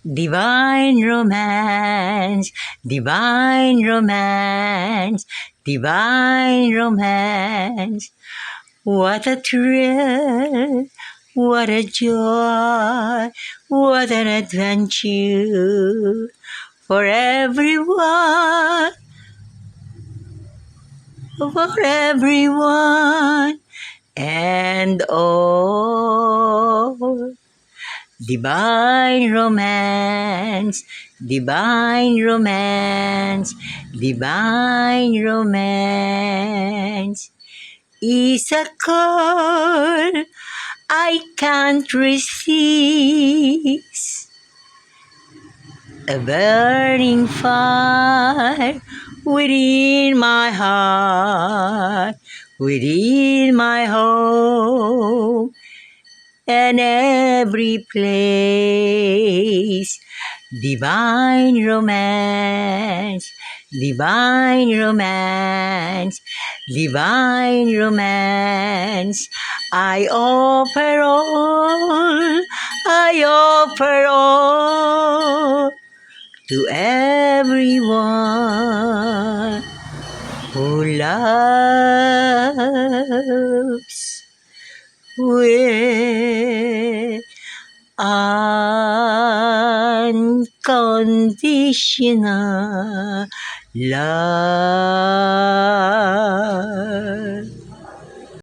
Divine romance, divine romance, divine romance. What a thrill, what a joy, what an adventure for everyone, for everyone and all. Divine romance, divine romance, divine romance is a call I can't resist. A burning fire within my heart, within my home, and every place. Divine romance, divine romance, divine romance. I offer all, I offer all to everyone who loves with unconditional love.